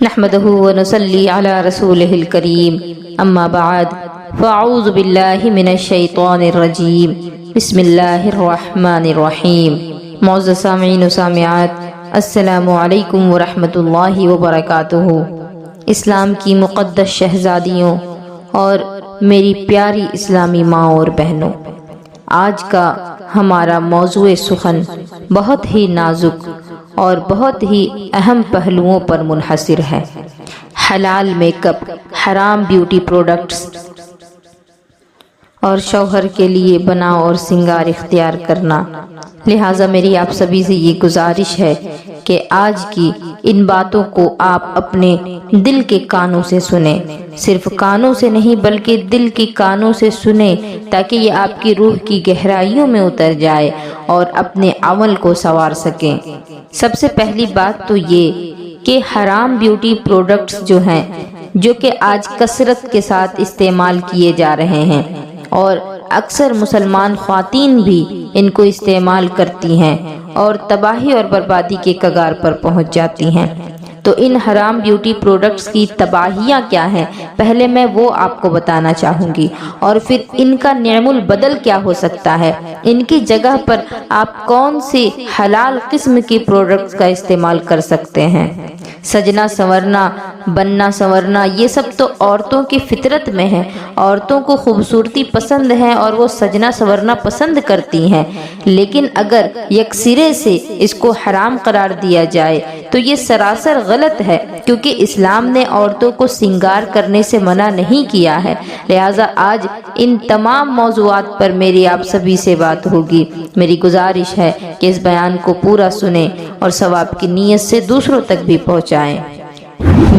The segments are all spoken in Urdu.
نحمده ونصلي على رسوله الكريم اما بعد فاعوذ باللہ من الشیطان الرجیم بسم اللہ الرحمن الرحیم۔ معزز سامعین و سامعات، السلام علیکم ورحمۃ اللہ وبرکاتہ۔ اسلام کی مقدس شہزادیوں اور میری پیاری اسلامی ماں اور بہنوں، آج کا ہمارا موضوع سخن بہت ہی نازک اور بہت ہی اہم پہلوؤں پر منحصر ہے۔ حلال میک اپ، حرام بیوٹی پروڈکٹس اور شوہر کے لیے بنا اور سنگار اختیار کرنا۔ لہٰذا میری آپ سبھی سے یہ گزارش ہے کہ آج کی ان باتوں کو آپ اپنے دل کے کانوں سے سنیں، صرف کانوں سے نہیں بلکہ دل کے کانوں سے سنیں، تاکہ یہ آپ کی روح کی گہرائیوں میں اتر جائے اور اپنے عمل کو سنوار سکیں۔ سب سے پہلی بات تو یہ کہ حرام بیوٹی پروڈکٹس جو ہیں، جو کہ آج کثرت کے ساتھ استعمال کیے جا رہے ہیں اور اکثر مسلمان خواتین بھی ان کو استعمال کرتی ہیں اور تباہی اور بربادی کے کگار پر پہنچ جاتی ہیں۔ تو ان حرام بیوٹی پروڈکٹس کی تباہیاں کیا ہیں، پہلے میں وہ آپ کو بتانا چاہوں گی، اور پھر ان کا نعم البدل کیا ہو سکتا ہے، ان کی جگہ پر آپ کون سی حلال قسم کی پروڈکٹس کا استعمال کر سکتے ہیں۔ سجنا سنورنا، بننا سنورنا، یہ سب تو عورتوں کی فطرت میں ہے۔ عورتوں کو خوبصورتی پسند ہے اور وہ سجنا سنورنا پسند کرتی ہیں، لیکن اگر یک سرے سے اس کو حرام قرار دیا جائے تو یہ سراسر غلط ہے، کیونکہ اسلام نے عورتوں کو سنگار کرنے سے منع نہیں کیا ہے۔ لہٰذا آج ان تمام موضوعات پر میری آپ سبھی سے بات ہوگی۔ میری گزارش ہے کہ اس بیان کو پورا سنیں اور ثواب کی نیت سے دوسروں تک بھی پہنچائیں۔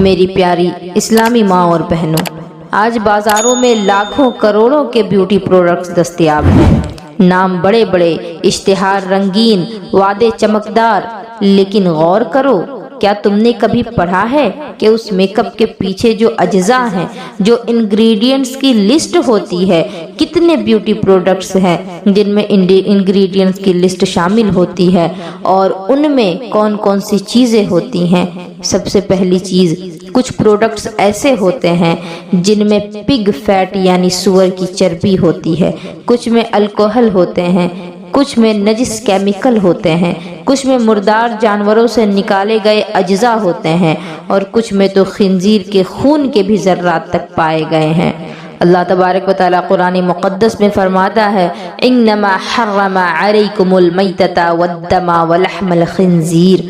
میری پیاری اسلامی ماں اور بہنوں، آج بازاروں میں لاکھوں کروڑوں کے بیوٹی پروڈکٹس دستیاب ہیں۔ نام بڑے بڑے، اشتہار رنگین، وعدے چمکدار، لیکن غور کرو، کیا تم نے کبھی پڑھا ہے کہ اس میک اپ کے پیچھے جو اجزاء ہیں، جو انگریڈینٹس کی لسٹ ہوتی ہے، کتنے بیوٹی پروڈکٹس ہیں جن میں انگریڈینٹس کی لسٹ شامل ہوتی ہے اور ان میں کون کون سی چیزیں ہوتی ہیں۔ سب سے پہلی چیز، کچھ پروڈکٹس ایسے ہوتے ہیں جن میں پگ فیٹ یعنی سور کی چربی ہوتی ہے، کچھ میں الکوہل ہوتے ہیں، کچھ میں نجس کیمیکل ہوتے ہیں، کچھ میں مردار جانوروں سے نکالے گئے اجزاء ہوتے ہیں، اور کچھ میں تو خنزیر کے خون کے بھی ذرات تک پائے گئے ہیں۔ اللہ تبارک و تعالیٰ قرآن مقدس میں فرماتا ہے، انما حرم علیکم المیتۃ والدم ولحم الخنزیر،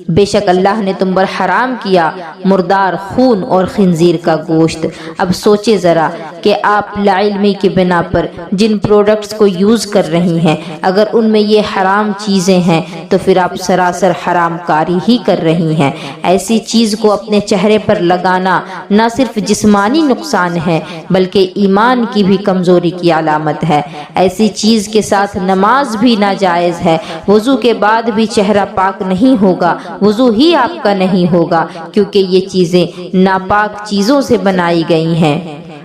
بے شک اللہ نے تم پر حرام کیا مردار خون اور خنزیر کا گوشت۔ اب سوچے ذرا کہ آپ لاعلمی کی بنا پر جن پروڈکٹس کو یوز کر رہی ہیں، اگر ان میں یہ حرام چیزیں ہیں تو پھر آپ سراسر حرام کاری ہی کر رہی ہیں۔ ایسی چیز کو اپنے چہرے پر لگانا نہ صرف جسمانی نقصان ہے بلکہ ایمان کی بھی کمزوری کی علامت ہے۔ ایسی چیز کے ساتھ نماز بھی ناجائز ہے۔ وضو کے بعد بھی چہرہ پاک نہیں ہوگا، وضو ہی آپ کا نہیں ہوگا، کیونکہ یہ چیزیں ناپاک چیزوں سے بنائی گئی ہیں۔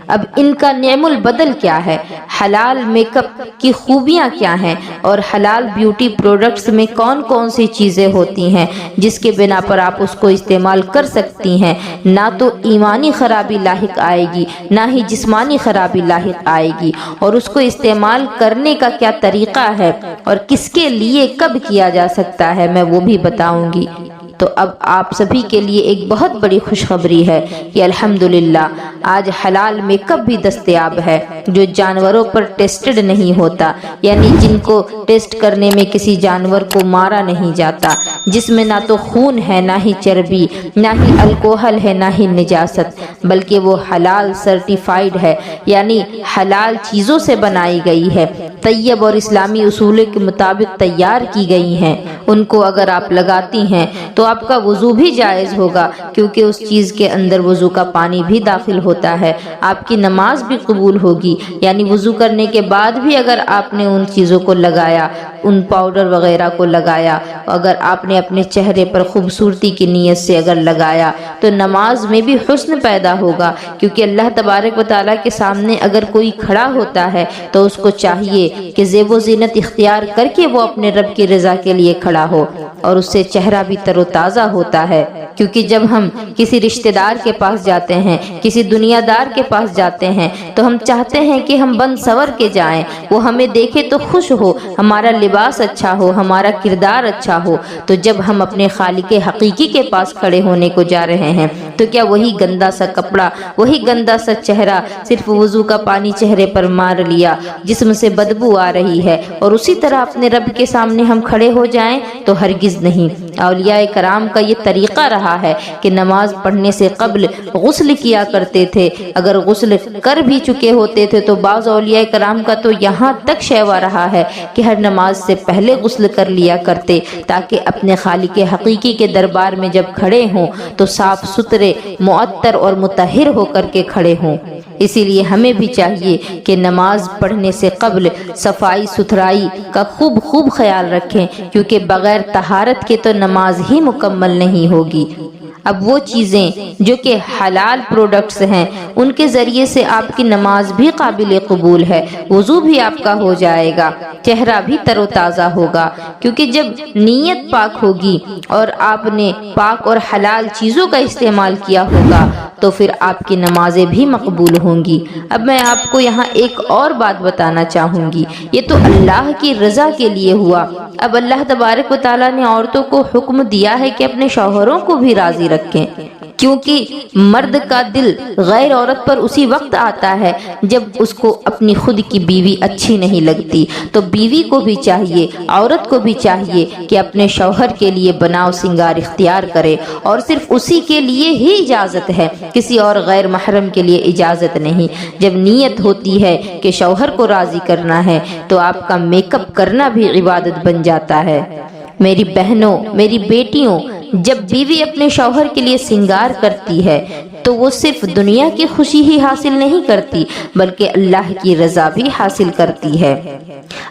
اب ان کا نعم البدل کیا ہے، حلال میک اپ کی خوبیاں کیا ہیں، اور حلال بیوٹی پروڈکٹس میں کون کون سی چیزیں ہوتی ہیں جس کے بنا پر آپ اس کو استعمال کر سکتی ہیں۔ نہ تو ایمانی خرابی لاحق آئے گی، نہ ہی جسمانی خرابی لاحق آئے گی، اور اس کو استعمال کرنے کا کیا طریقہ ہے اور کس کے لیے کب کیا جا سکتا ہے، میں وہ بھی بتاؤں گی۔ تو اب آپ سبھی کے لیے ایک بہت بڑی خوشخبری ہے کہ الحمدللہ آج حلال میک اپ بھی دستیاب ہے جو جانوروں پر ٹیسٹڈ نہیں ہوتا، یعنی جن کو ٹیسٹ کرنے میں کسی جانور کو مارا نہیں جاتا، جس میں نہ تو خون ہے، نہ ہی چربی، نہ ہی الکوہل ہے، نہ ہی نجاست، بلکہ وہ حلال سرٹیفائیڈ ہے، یعنی حلال چیزوں سے بنائی گئی ہے، طیب اور اسلامی اصول کے مطابق تیار کی گئی ہیں۔ ان کو اگر آپ لگاتی ہیں تو آپ کا وضو بھی جائز ہوگا، کیونکہ اس چیز کے اندر وضو کا پانی بھی داخل ہوتا ہے۔ آپ کی نماز بھی قبول ہوگی، یعنی وضو کرنے کے بعد بھی اگر آپ نے ان چیزوں کو لگایا ان پاؤڈر وغیرہ کو لگایا، اگر آپ نے اپنے چہرے پر خوبصورتی کی نیت سے اگر لگایا تو نماز میں بھی حسن پیدا ہوگا، کیونکہ اللہ تبارک و تعالیٰ کے سامنے اگر کوئی کھڑا ہوتا ہے تو اس کو چاہیے کہ زیب و زینت اختیار کر کے وہ اپنے رب کی رضا کے لیے کھڑا ہو، اور اس سے چہرہ بھی تر و تازہ ہوتا ہے۔ کیونکہ جب ہم کسی رشتہ دار کے پاس جاتے ہیں، کسی دنیا دار کے پاس جاتے ہیں تو ہم چاہتے ہیں کہ ہم بن سور کے جائیں، وہ ہمیں دیکھے تو خوش ہو، ہمارا لباس اچھا ہو، ہمارا کردار اچھا ہو۔ تو جب ہم اپنے خالق حقیقی کے پاس کھڑے ہونے کو جا رہے ہیں تو کیا وہی گندا سا کپڑا، وہی گندا سا چہرہ، صرف وضو کا پانی چہرے پر مار لیا، جسم سے بدبو آ رہی ہے، اور اسی طرح اپنے رب کے سامنے ہم کھڑے ہو جائیں؟ تو ہرگز نہیں۔ اولیاء کرام کا یہ طریقہ رہا ہے کہ نماز پڑھنے سے قبل غسل کیا کرتے تھے، اگر غسل کر بھی چکے ہوتے تھے تو بعض اولیاء کرام کا تو یہاں تک شیوا رہا ہے کہ ہر نماز سے پہلے غسل کر لیا کرتے، تاکہ اپنے خالق حقیقی کے دربار میں جب کھڑے ہوں تو صاف ستھرے، معطر اور مطہر ہو کر کے کھڑے ہوں۔ اسی لیے ہمیں بھی چاہیے کہ نماز پڑھنے سے قبل صفائی ستھرائی کا خوب خیال رکھیں، کیونکہ بغیر طہارت کے تو نماز ہی مکمل نہیں ہوگی۔ اب وہ چیزیں جو کہ حلال پروڈکٹس ہیں ان کے ذریعے سے آپ کی نماز بھی قابل قبول ہے، وضو بھی آپ کا ہو جائے گا، چہرہ بھی تر و تازہ ہوگا، کیونکہ جب نیت پاک ہوگی اور آپ نے پاک اور حلال چیزوں کا استعمال کیا ہوگا تو پھر آپ کی نمازیں بھی مقبول ہوں گی۔ اب میں آپ کو یہاں ایک اور بات بتانا چاہوں گی، یہ تو اللہ کی رضا کے لیے ہوا۔ اب اللہ تبارک و تعالیٰ نے عورتوں کو حکم دیا ہے کہ اپنے شوہروں کو بھی راضی رکھیں، کیونکہ مرد کا دل غیر عورت پر اسی وقت آتا ہے جب اس کو اپنی خود کی بیوی اچھی نہیں لگتی۔ تو بیوی کو بھی چاہیے، عورت کو بھی چاہیے کہ اپنے شوہر کے لیے بناؤ سنگار اختیار کرے، اور صرف اسی کے لیے ہی اجازت ہے، کسی اور غیر محرم کے لیے اجازت نہیں۔ جب نیت ہوتی ہے کہ شوہر کو راضی کرنا ہے تو آپ کا میک اپ کرنا بھی عبادت بن جاتا ہے۔ میری بہنوں، میری بیٹیوں، جب بیوی اپنے شوہر کے لیے سنگار کرتی ہے تو وہ صرف دنیا کی خوشی ہی حاصل نہیں کرتی بلکہ اللہ کی رضا بھی حاصل کرتی ہے۔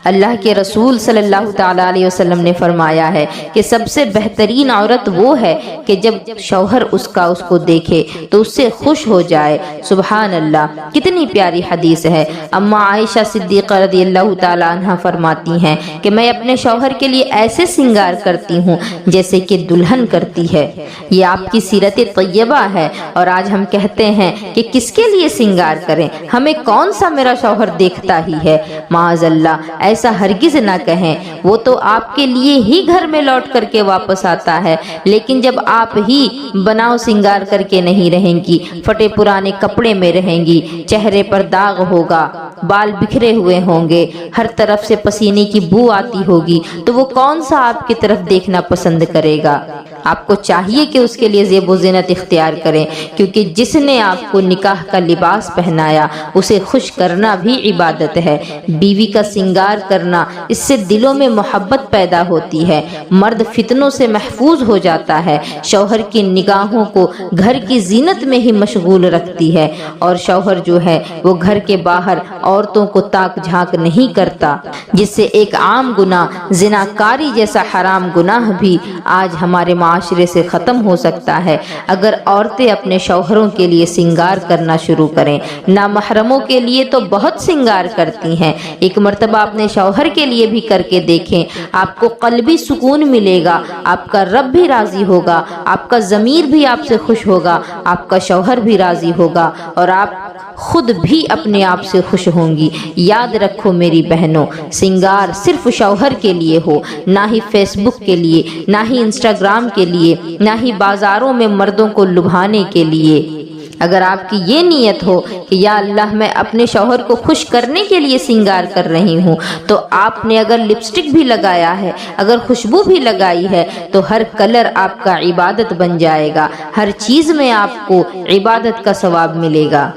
اللہ کے رسول صلی اللہ تعالیٰ علیہ وسلم نے فرمایا ہے کہ سب سے بہترین عورت وہ ہے کہ جب شوہر اس کو دیکھے تو اس سے خوش ہو جائے۔ سبحان اللہ، کتنی پیاری حدیث ہے۔ اما عائشہ صدیقہ رضی اللہ تعالیٰ عنہ فرماتی ہیں کہ میں اپنے شوہر کے لیے ایسے سنگار کرتی ہوں جیسے کہ دلہن کرتی ہے۔ یہ آپ کی سیرت طیبہ ہے، اور آج ہم کہتے ہیں کہ کس کے لیے سنگار کریں، ہمیں کون سا میرا شوہر دیکھتا ہی ہے۔ معاذ اللہ، ایسا ہرگز نہ کہیں، وہ تو آپ کے لیے ہی گھر میں لوٹ کر کے واپس آتا ہے، لیکن جب آپ ہی بناؤ سنگار کر کے نہیں رہیں گی، پھٹے پرانے کپڑے میں رہیں گی، چہرے پر داغ ہوگا، بال بکھرے ہوئے ہوں گے، ہر طرف سے پسینے کی بو آتی ہوگی، تو وہ کون سا آپ کی طرف دیکھنا پسند کرے گا؟ آپ کو چاہیے کہ اس کے لیے زیب و زینت اختیار کریں، کیونکہ جس نے آپ کو نکاح کا لباس پہنایا اسے خوش کرنا بھی عبادت ہے۔ بیوی کا سنگار کرنا، اس سے دلوں میں محبت پیدا ہوتی ہے، مرد فتنوں سے محفوظ ہو جاتا ہے، شوہر کی نگاہوں کو گھر کی زینت میں ہی مشغول رکھتی ہے، اور شوہر جو ہے وہ گھر کے باہر عورتوں کو تاک جھانک نہیں کرتا، جس سے ایک عام گناہ زناکاری جیسا حرام گناہ بھی آج ہمارے معاشرے سے ختم ہو سکتا ہے اگر عورتیں اپنے شوہروں کے لیے سنگار کرنا شروع کریں۔ نامحرموں کے لیے تو بہت سنگار کرتی ہیں، ایک مرتبہ اپنے شوہر کے لیے بھی کر کے دیکھیں، آپ کو قلبی سکون ملے گا، آپ کا رب بھی راضی ہوگا، آپ کا ضمیر بھی آپ سے خوش ہوگا، آپ کا شوہر بھی راضی ہوگا، اور آپ خود بھی اپنے آپ سے خوش ہوں گی۔ یاد رکھو میری بہنوں، سنگار صرف شوہر کے لیے ہو، نہ ہی فیس بک کے لیے، نہ ہی انسٹاگرام کے لیے، نہ ہی بازاروں میں مردوں کو لبھانے کے لیے۔ اگر آپ کی یہ نیت ہو کہ یا اللہ میں اپنے شوہر کو خوش کرنے کے لیے سنگار کر رہی ہوں، تو آپ نے اگر لپسٹک بھی لگایا ہے، اگر خوشبو بھی لگائی ہے، تو ہر کلر آپ کا عبادت بن جائے گا، ہر چیز میں آپ کو عبادت کا ثواب ملے گا۔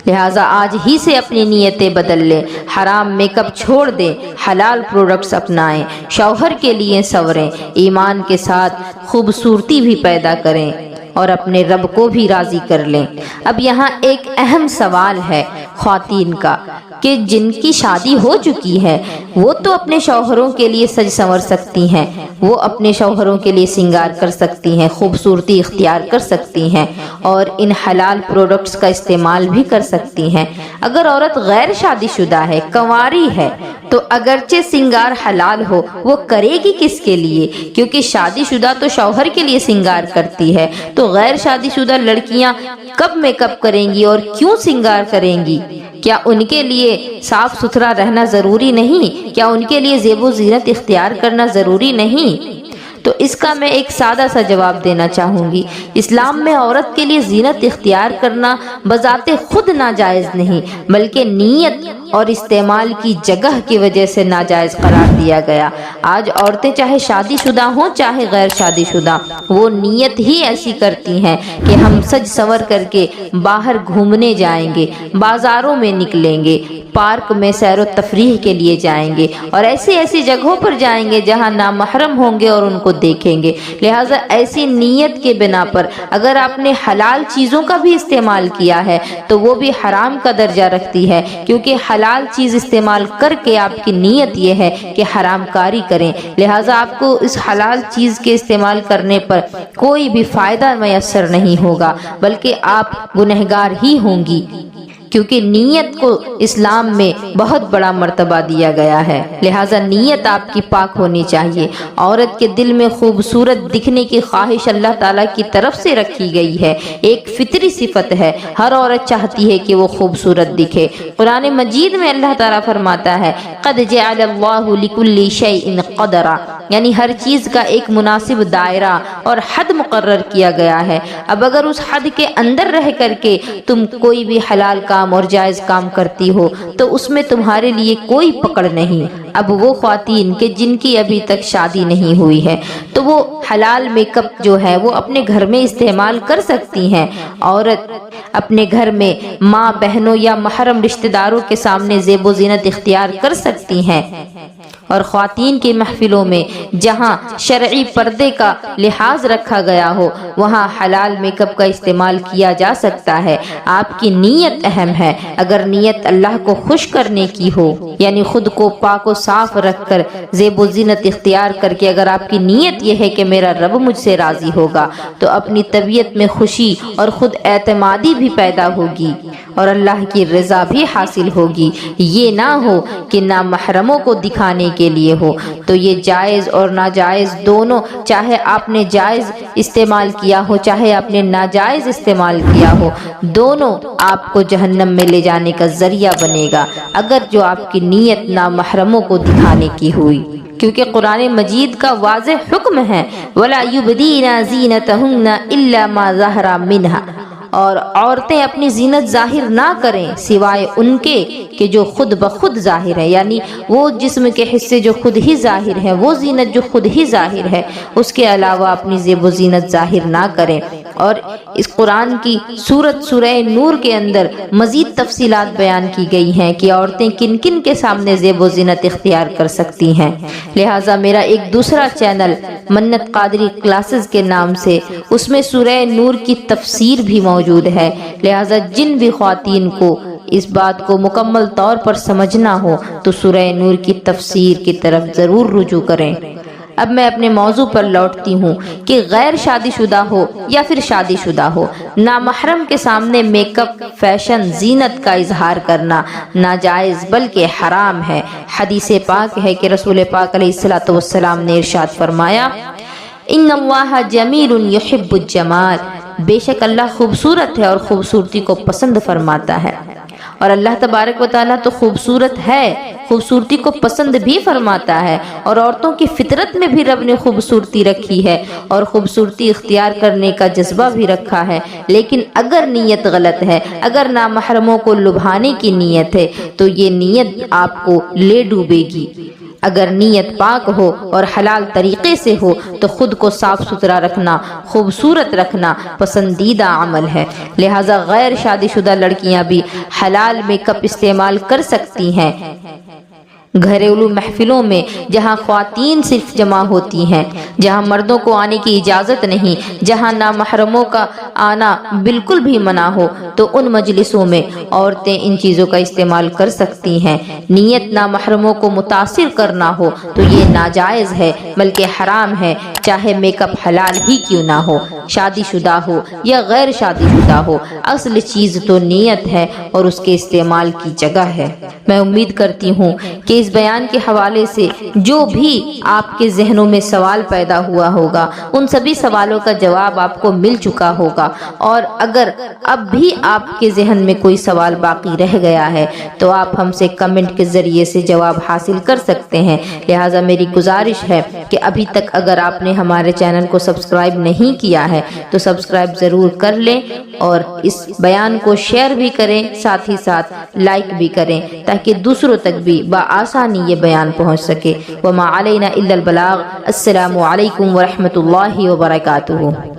لہٰذا آج ہی سے اپنی نیتیں بدل لیں، حرام میک اپ چھوڑ دیں، حلال پروڈکٹس اپنائیں، شوہر کے لیے سنوریں، ایمان کے ساتھ خوبصورتی بھی پیدا کریں۔ اور اپنے رب کو بھی راضی کر لیں۔ اب یہاں ایک اہم سوال ہے خواتین کا کہ جن کی شادی ہو چکی ہے وہ تو اپنے شوہروں کے لیے سج سنور سکتی ہیں، وہ اپنے شوہروں کے لیے سنگار کر سکتی ہیں، خوبصورتی اختیار کر سکتی ہیں اور ان حلال پروڈکٹس کا استعمال بھی کر سکتی ہیں۔ اگر عورت غیر شادی شدہ ہے، کنواری ہے، تو اگرچہ سنگار حلال ہو وہ کرے گی کس کے لیے؟ کیونکہ شادی شدہ تو شوہر کے لیے سنگار کرتی ہے، تو غیر شادی شدہ لڑکیاں کب میک اپ کریں گی اور کیوں سنگار کریں گی؟ کیا ان کے لیے صاف ستھرا رہنا ضروری نہیں؟ کیا ان کے لیے زیب و زینت اختیار کرنا ضروری نہیں؟ تو اس کا میں ایک سادہ سا جواب دینا چاہوں گی۔ اسلام میں عورت کے لیے زینت اختیار کرنا بذات خود ناجائز نہیں، بلکہ نیت اور استعمال کی جگہ کی وجہ سے ناجائز قرار دیا گیا۔ آج عورتیں چاہے شادی شدہ ہوں چاہے غیر شادی شدہ، وہ نیت ہی ایسی کرتی ہیں کہ ہم سج سنور کر کے باہر گھومنے جائیں گے، بازاروں میں نکلیں گے، پارک میں سیر و تفریح کے لیے جائیں گے اور ایسی جگہوں پر جائیں گے جہاں نامحرم ہوں گے اور ان کو دیکھیں گے۔ لہٰذا ایسی نیت کے بنا پر اگر آپ نے حلال چیزوں کا بھی استعمال کیا ہے تو وہ بھی حرام کا درجہ رکھتی ہے، کیونکہ حلال چیز استعمال کر کے آپ کی نیت یہ ہے کہ حرام کاری کریں۔ لہٰذا آپ کو اس حلال چیز کے استعمال کرنے پر کوئی بھی فائدہ میسر نہیں ہوگا، بلکہ آپ گنہگار ہی ہوں گی، کیونکہ نیت کو اسلام میں بہت بڑا مرتبہ دیا گیا ہے۔ لہٰذا نیت آپ کی پاک ہونی چاہیے۔ عورت کے دل میں خوبصورت دکھنے کی خواہش اللہ تعالیٰ کی طرف سے رکھی گئی ہے، ایک فطری صفت ہے۔ ہر عورت چاہتی ہے کہ وہ خوبصورت دکھے۔ قرآن مجید میں اللہ تعالیٰ فرماتا ہے قد جعل اللہ لکل شیء قدرا، یعنی ہر چیز کا ایک مناسب دائرہ اور حد مقرر کیا گیا ہے۔ اب اگر اس حد کے اندر رہ کر کے تم کوئی بھی حلال کام اور جائز کام کرتی ہو تو اس میں تمہارے لیے کوئی پکڑ نہیں۔ اب وہ خواتین کہ جن کی ابھی تک شادی نہیں ہوئی ہے تو وہ حلال میک اپ جو ہے وہ اپنے گھر میں استعمال کر سکتی ہیں۔ عورت اپنے گھر میں ماں، بہنوں یا محرم رشتہ داروں کے سامنے زیب و زینت اختیار کر سکتی ہیں، اور خواتین کی محفلوں میں جہاں شرعی پردے کا لحاظ رکھا گیا ہو وہاں حلال میک اپ کا استعمال کیا جا سکتا ہے۔ آپ کی نیت اہم ہے۔ اگر نیت اللہ کو خوش کرنے کی ہو، یعنی خود کو پاک و صاف رکھ کر زیب و زینت اختیار کر کے اگر آپ کی نیت یہ ہے کہ میرا رب مجھ سے راضی ہوگا، تو اپنی طبیعت میں خوشی اور خود اعتمادی بھی پیدا ہوگی اور اللہ کی رضا بھی حاصل ہوگی۔ یہ نہ ہو کہ نامحرموں کو دکھانے کے لیے ہو، تو یہ جائز اور ناجائز دونوں، چاہے آپ نے جائز استعمال کیا ہو چاہے آپ نے ناجائز استعمال کیا ہو، دونوں آپ کو جہنم میں لے جانے کا ذریعہ بنے گا، اگر جو آپ کی نیت نامحرموں کو دکھانے کی ہوئی۔ کیونکہ قرآن مجید کا واضح حکم ہے وَلَا يُبْدِينَ زِينَتَهُنَّ إِلَّا مَا ظَهَرَ مِنْهَا، اور عورتیں اپنی زینت ظاہر نہ کریں سوائے ان کے کہ جو خود بخود ظاہر ہے، یعنی وہ جسم کے حصے جو خود ہی ظاہر ہے، وہ زینت جو خود ہی ظاہر ہے، اس کے علاوہ اپنی زیب و زینت ظاہر نہ کریں۔ اور اس قرآن کی سورہ نور کے اندر مزید تفصیلات بیان کی گئی ہیں کہ عورتیں کن کن کے سامنے زیب و زینت اختیار کر سکتی ہیں۔ لہٰذا میرا ایک دوسرا چینل منت قادری کلاسز کے نام سے، اس میں سورہ نور کی تفسیر بھی موجود ہے۔ لہٰذا جن بھی خواتین کو اس بات کو مکمل طور پر سمجھنا ہو تو سورہ نور کی تفسیر کی طرف ضرور رجوع کریں۔ اب میں اپنے موضوع پر لوٹتی ہوں کہ غیر شادی شدہ ہو یا پھر شادی شدہ ہو، نامحرم کے سامنے میک اپ، فیشن، زینت کا اظہار کرنا ناجائز بلکہ حرام ہے۔ حدیث پاک ہے کہ رسول پاک علیہ الصلوۃ والسلام نے ارشاد فرمایا ان اللہ جمیل یحب الجمال، بے شک اللہ خوبصورت ہے اور خوبصورتی کو پسند فرماتا ہے۔ اور اللہ تبارک و تعالیٰ تو خوبصورت ہے، خوبصورتی کو پسند بھی فرماتا ہے، اور عورتوں کی فطرت میں بھی رب نے خوبصورتی رکھی ہے اور خوبصورتی اختیار کرنے کا جذبہ بھی رکھا ہے۔ لیکن اگر نیت غلط ہے، اگر نامحرموں کو لبھانے کی نیت ہے تو یہ نیت آپ کو لے ڈوبے گی۔ اگر نیت پاک ہو اور حلال طریقے سے ہو تو خود کو صاف ستھرا رکھنا، خوبصورت رکھنا پسندیدہ عمل ہے۔ لہٰذا غیر شادی شدہ لڑکیاں بھی حلال میک اپ استعمال کر سکتی ہیں، گھریلو محفلوں میں جہاں خواتین صرف جمع ہوتی ہیں، جہاں مردوں کو آنے کی اجازت نہیں، جہاں نامحرموں کا آنا بالکل بھی منع ہو، تو ان مجلسوں میں عورتیں ان چیزوں کا استعمال کر سکتی ہیں۔ نیت نامحرموں کو متاثر کرنا ہو تو یہ ناجائز ہے بلکہ حرام ہے، چاہے میک اپ حلال ہی کیوں نہ ہو، شادی شدہ ہو یا غیر شادی شدہ ہو، اصل چیز تو نیت ہے اور اس کے استعمال کی جگہ ہے۔ میں امید کرتی ہوں کہ اس بیان کے حوالے سے جو بھی آپ کے ذہنوں میں سوال پیدا ہوا ہوگا، ان سبھی سوالوں کا جواب آپ کو مل چکا ہوگا، اور اگر اب بھی آپ کے ذہن میں کوئی سوال باقی رہ گیا ہے تو آپ ہم سے کمنٹ کے ذریعے سے جواب حاصل کر سکتے ہیں۔ لہٰذا میری گزارش ہے کہ ابھی تک اگر آپ نے ہمارے چینل کو سبسکرائب نہیں کیا ہے تو سبسکرائب ضرور کر لیں، اور اس بیان کو شیئر بھی کریں، ساتھ ہی ساتھ لائک بھی کریں، تاکہ دوسروں تک بھی بآسانی یہ بیان پہنچ سکے۔ وما علینا الا البلاغ۔ السلام علیکم ورحمۃ اللہ وبرکاتہ۔